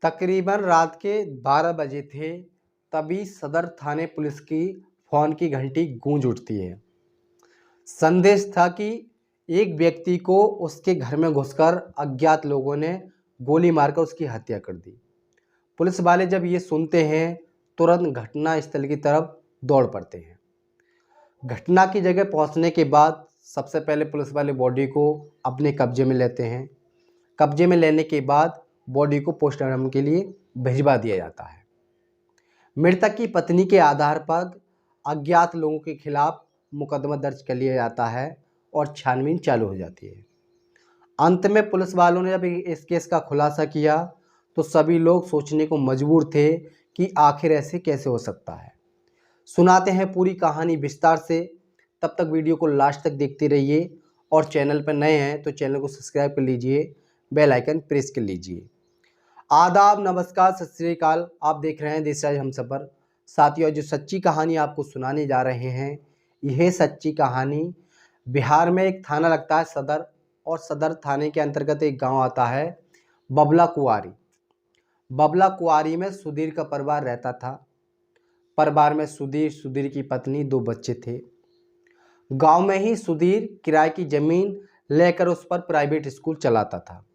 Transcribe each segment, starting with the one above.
तकरीबन रात के 12 बजे थे, तभी सदर थाने पुलिस की फ़ोन की घंटी गूंज उठती है। संदेश था कि एक व्यक्ति को उसके घर में घुसकर अज्ञात लोगों ने गोली मारकर उसकी हत्या कर दी। पुलिस वाले जब ये सुनते हैं, तुरंत घटना स्थल की तरफ दौड़ पड़ते हैं। घटना की जगह पहुंचने के बाद सबसे पहले पुलिस वाले बॉडी को अपने कब्जे में लेते हैं। कब्जे में लेने के बाद बॉडी को पोस्टमार्टम के लिए भिजवा दिया जाता है। मृतक की पत्नी के आधार पर अज्ञात लोगों के खिलाफ मुकदमा दर्ज कर लिया जाता है और छानबीन चालू हो जाती है। अंत में पुलिस वालों ने जब इस केस का खुलासा किया तो सभी लोग सोचने को मजबूर थे कि आखिर ऐसे कैसे हो सकता है। सुनाते हैं पूरी कहानी विस्तार से। तब तक वीडियो को लास्ट तक देखते रहिए और चैनल पर नए हैं तो चैनल को सब्सक्राइब कर लीजिए, बेल आइकन प्रेस कर लीजिए। आदाब, नमस्कार, सत श्री अकाल। आप देख रहे हैं देशराज हमसफ़र। साथियों, जो सच्ची कहानी आपको सुनाने जा रहे हैं, यह सच्ची कहानी बिहार में एक थाना लगता है सदर, और सदर थाने के अंतर्गत एक गांव आता है बबला कुआरी। बबला कुआरी में सुधीर का परिवार रहता था। परिवार में सुधीर की पत्नी, 2 बच्चे थे। गांव में ही सुधीर किराए की ज़मीन लेकर उस पर प्राइवेट स्कूल चलाता था।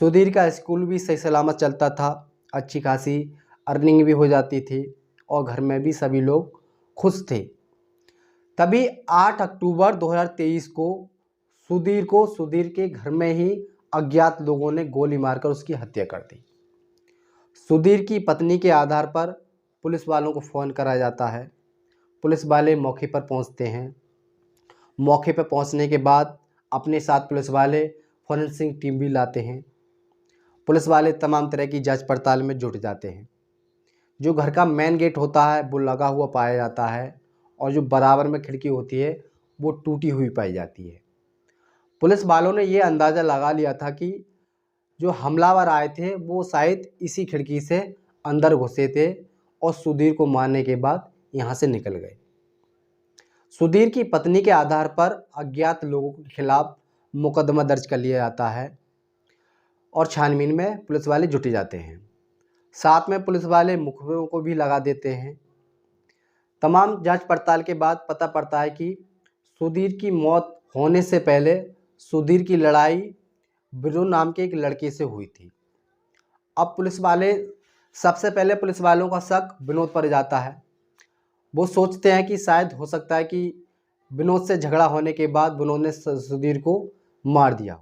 सुधीर का स्कूल भी सही सलामत चलता था, अच्छी खासी अर्निंग भी हो जाती थी और घर में भी सभी लोग खुश थे। तभी 8 अक्टूबर 2023 को सुधीर के घर में ही अज्ञात लोगों ने गोली मारकर उसकी हत्या कर दी। सुधीर की पत्नी के आधार पर पुलिस वालों को फ़ोन करा जाता है। पुलिस वाले मौके पर पहुंचते हैं। मौके पर पहुंचने के बाद अपने साथ पुलिस वाले फॉरेंसिक टीम भी लाते हैं। पुलिस वाले तमाम तरह की जांच पड़ताल में जुट जाते हैं। जो घर का मेन गेट होता है वो लगा हुआ पाया जाता है और जो बराबर में खिड़की होती है वो टूटी हुई पाई जाती है। पुलिस वालों ने ये अंदाज़ा लगा लिया था कि जो हमलावर आए थे वो शायद इसी खिड़की से अंदर घुसे थे और सुधीर को मारने के बाद यहाँ से निकल गए। सुधीर की पत्नी के आधार पर अज्ञात लोगों के खिलाफ मुकदमा दर्ज कर लिया जाता है और छानबीन में पुलिस वाले जुटे जाते हैं। साथ में पुलिस वाले मुखबिरों को भी लगा देते हैं। तमाम जांच पड़ताल के बाद पता पड़ता है कि सुधीर की मौत होने से पहले सुधीर की लड़ाई विनोद नाम के एक लड़के से हुई थी। अब सबसे पहले पुलिस वालों का शक विनोद पर जाता है। वो सोचते हैं कि शायद हो सकता है कि विनोद से झगड़ा होने के बाद विनोद ने सुधीर को मार दिया।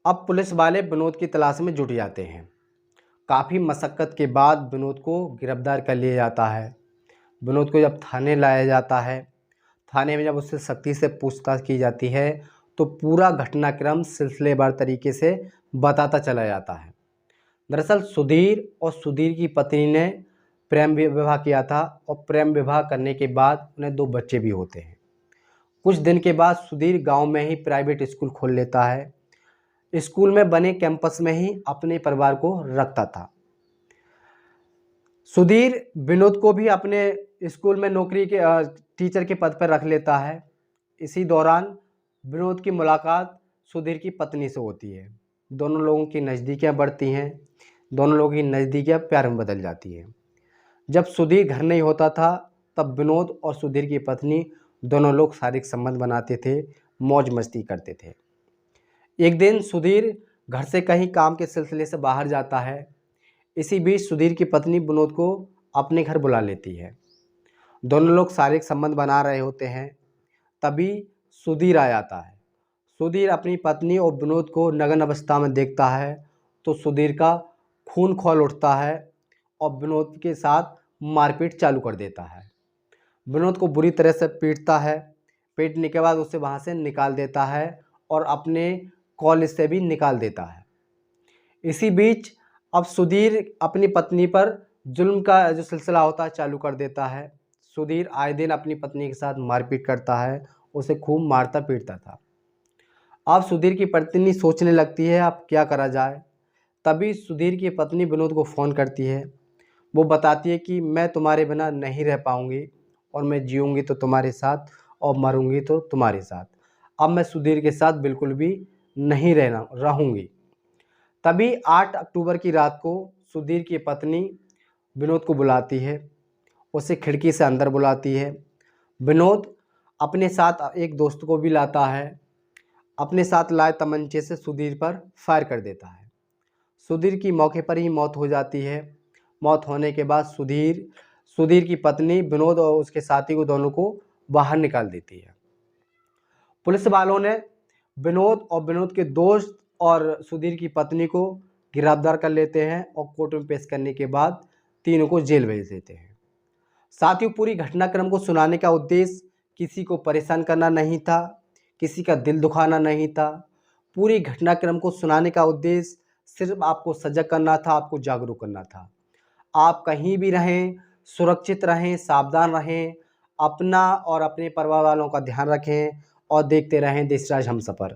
अब पुलिस वाले विनोद की तलाश में जुट जाते हैं। काफ़ी मशक्क़त के बाद विनोद को गिरफ्तार कर लिया जाता है। विनोद को जब थाने लाया जाता है, थाने में जब उससे सख्ती से पूछताछ की जाती है तो पूरा घटनाक्रम सिलसिलेवार तरीके से बताता चला जाता है। दरअसल सुधीर और सुधीर की पत्नी ने प्रेम विवाह किया था और प्रेम विवाह करने के बाद उन्हें 2 बच्चे भी होते हैं। कुछ दिन के बाद सुधीर गांव में ही प्राइवेट स्कूल खोल लेता है। स्कूल में बने कैंपस में ही अपने परिवार को रखता था। सुधीर विनोद को भी अपने स्कूल में नौकरी के टीचर के पद पर रख लेता है। इसी दौरान विनोद की मुलाकात सुधीर की पत्नी से होती है। दोनों लोगों की नज़दीकियाँ बढ़ती हैं। दोनों लोगों की नज़दीकियाँ प्यार में बदल जाती हैं। जब सुधीर घर नहीं होता था तब विनोद और सुधीर की पत्नी दोनों लोग शारीरिक संबंध बनाते थे, मौज मस्ती करते थे। एक दिन सुधीर घर से कहीं काम के सिलसिले से बाहर जाता है। इसी बीच सुधीर की पत्नी विनोद को अपने घर बुला लेती है। दोनों लोग शारीरिक संबंध बना रहे होते हैं, तभी सुधीर आ जाता है। सुधीर अपनी पत्नी और विनोद को नग्न अवस्था में देखता है तो सुधीर का खून खौल उठता है और विनोद के साथ मारपीट चालू कर देता है। विनोद को बुरी तरह से पीटता है। पीटने के बाद उसे वहाँ से निकाल देता है और अपने कॉलेज से भी निकाल देता है। इसी बीच अब सुधीर अपनी पत्नी पर जुल्म का जो सिलसिला होता है चालू कर देता है। सुधीर आए दिन अपनी पत्नी के साथ मारपीट करता है, उसे खूब मारता पीटता था। अब सुधीर की पत्नी सोचने लगती है अब क्या करा जाए। तभी सुधीर की पत्नी विनोद को फ़ोन करती है। वो बताती है कि मैं तुम्हारे बिना नहीं रह पाऊँगी और मैं जीऊँगी तो तुम्हारे साथ और मरूँगी तो तुम्हारे साथ। अब मैं सुधीर के साथ बिल्कुल भी नहीं रहूँगी। तभी 8 अक्टूबर की रात को सुधीर की पत्नी विनोद को बुलाती है, उसे खिड़की से अंदर बुलाती है। विनोद अपने साथ एक दोस्त को भी लाता है। अपने साथ लाए तमंचे से सुधीर पर फायर कर देता है। सुधीर की मौके पर ही मौत हो जाती है। मौत होने के बाद सुधीर की पत्नी विनोद और उसके साथी को दोनों को बाहर निकाल देती है। पुलिस वालों ने विनोद और विनोद के दोस्त और सुधीर की पत्नी को गिरफ्तार कर लेते हैं और कोर्ट में पेश करने के बाद तीनों को जेल भेज देते हैं। साथियों, पूरी घटनाक्रम को सुनाने का उद्देश्य किसी को परेशान करना नहीं था, किसी का दिल दुखाना नहीं था। पूरी घटनाक्रम को सुनाने का उद्देश्य सिर्फ आपको सजग करना था, आपको जागरूक करना था। आप कहीं भी रहें, सुरक्षित रहें, सावधान रहें, अपना और अपने परिवार वालों का ध्यान रखें और देखते रहें देशराज हमसफ़र।